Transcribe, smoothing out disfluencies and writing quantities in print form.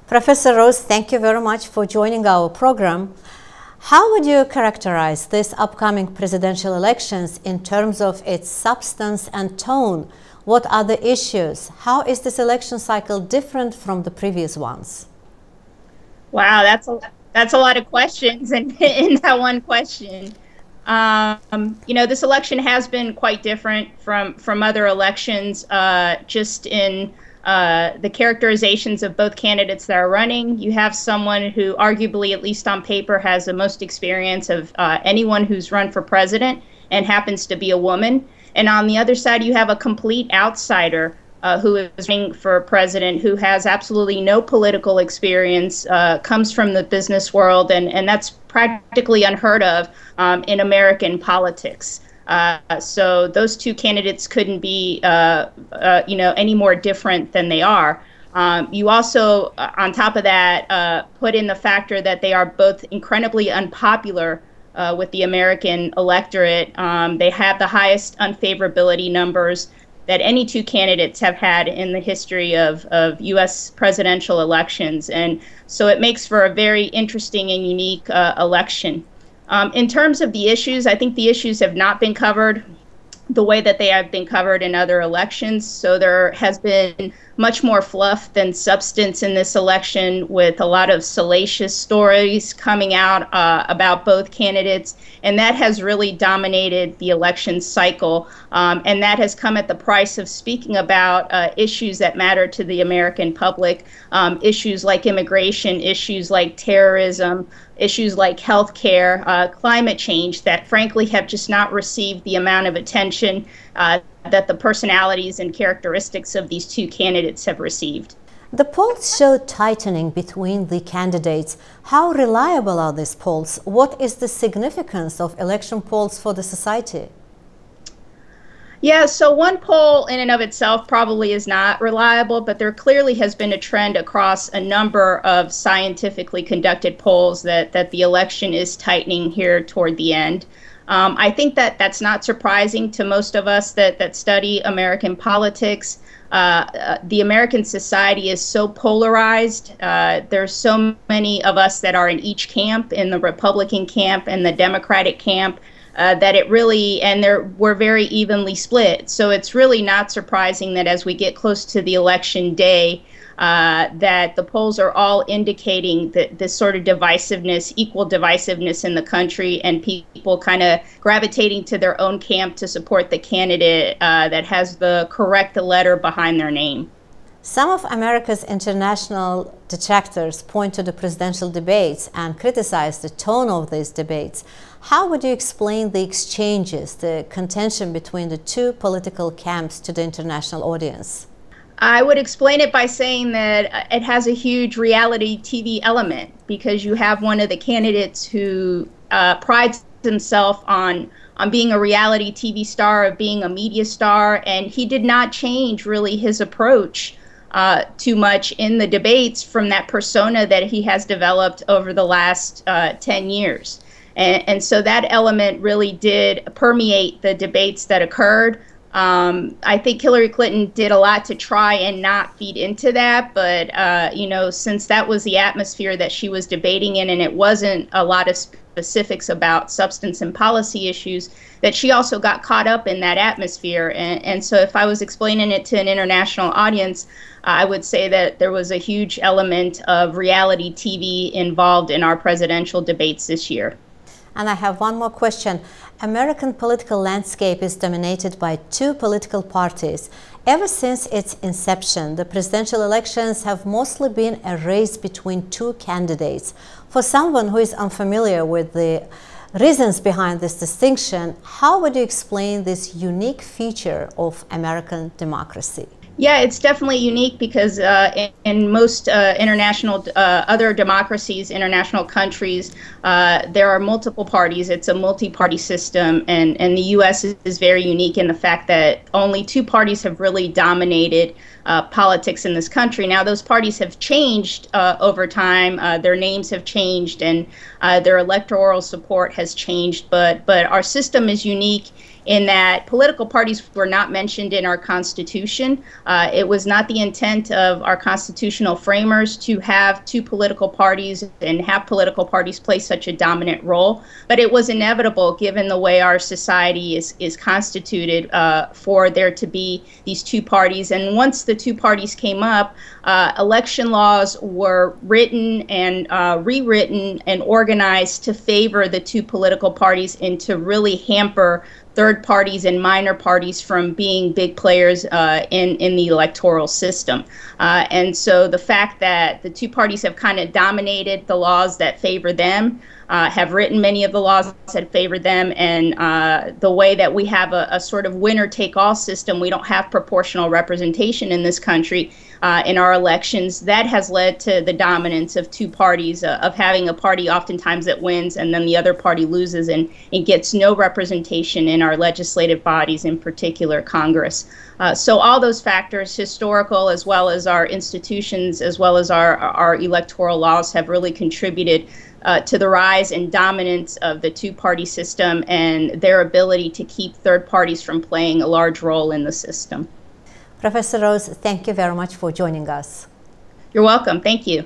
Professor Rouse, thank you very much for joining our program. How would you characterize this upcoming presidential elections in terms of its substance and tone? What are the issues? How is this election cycle different from the previous ones? Wow, that's a lot of questions in that one question. This election has been quite different from other elections, just in the characterizations of both candidates that are running. You have someone who arguably, at least on paper, has the most experience of anyone who's run for president and happens to be a woman. And on the other side, you have a complete outsider who is running for president, who has absolutely no political experience, comes from the business world, and that's practically unheard of in American politics. So those two candidates couldn't be, any more different than they are. You also, on top of that, put in the factor that they are both incredibly unpopular with the American electorate. They have the highest unfavorability numbers that any two candidates have had in the history of U.S. presidential elections. And so it makes for a very interesting and unique election. In terms of the issues, I think the issues have not been covered the way that they have been covered in other elections. So there has been much more fluff than substance in this election, with a lot of salacious stories coming out about both candidates. And that has really dominated the election cycle. And that has come at the price of speaking about issues that matter to the American public, issues like immigration, issues like terrorism, issues like healthcare, climate change, that frankly have just not received the amount of attention that the personalities and characteristics of these two candidates have received. The polls show tightening between the candidates. How reliable are these polls? What is the significance of election polls for the society? Yeah, so one poll in and of itself probably is not reliable, but there clearly has been a trend across a number of scientifically conducted polls that the election is tightening here toward the end. I think that that's not surprising to most of us that study American politics. The American society is so polarized. There's so many of us that are in each camp, in the Republican camp and the Democratic camp, that it really, and we're very evenly split. So it's really not surprising that as we get close to the election day, that the polls are all indicating that this sort of divisiveness, equal divisiveness in the country, and people kind of gravitating to their own camp to support the candidate that has the correct letter behind their name. Some of America's international detractors point to the presidential debates and criticize the tone of these debates. How would you explain the exchanges, the contention between the two political camps to the international audience? I would explain it by saying that it has a huge reality TV element, because you have one of the candidates who prides himself on being a reality TV star, of being a media star, and he did not change really his approach too much in the debates from that persona that he has developed over the last 10 years. And so that element really did permeate the debates that occurred. I think Hillary Clinton did a lot to try and not feed into that, but since that was the atmosphere that she was debating in, and it wasn't a lot of specifics about substance and policy issues, that she also got caught up in that atmosphere. And so if I was explaining it to an international audience, I would say that there was a huge element of reality TV involved in our presidential debates this year. And I have one more question. American political landscape is dominated by two political parties. Ever since its inception, the presidential elections have mostly been a race between two candidates. For someone who is unfamiliar with the reasons behind this distinction, how would you explain this unique feature of American democracy? Yeah, it's definitely unique because in most international other democracies, international countries, there are multiple parties. It's a multi-party system, and the U.S. is very unique in the fact that only two parties have really dominated politics in this country. Now, those parties have changed over time. Their names have changed, and their electoral support has changed, but our system is unique in that political parties were not mentioned in our Constitution. It was not the intent of our constitutional framers to have two political parties and have political parties play such a dominant role, but it was inevitable given the way our society is constituted for there to be these two parties. And once the two parties came up, election laws were written and rewritten and organized to favor the two political parties and to really hamper third parties and minor parties from being big players in the electoral system. And so the fact that the two parties have kind of dominated the laws that favor them, have written many of the laws that favor them, and the way that we have a sort of winner-take-all system, we don't have proportional representation in this country in our elections, that has led to the dominance of two parties, of having a party oftentimes that wins and then the other party loses and gets no representation in our legislative bodies, in particular Congress. So all those factors, historical as well as our institutions, as well as our electoral laws, have really contributed to the rise and dominance of the two-party system and their ability to keep third parties from playing a large role in the system. Professor Rouse, thank you very much for joining us. You're welcome. Thank you.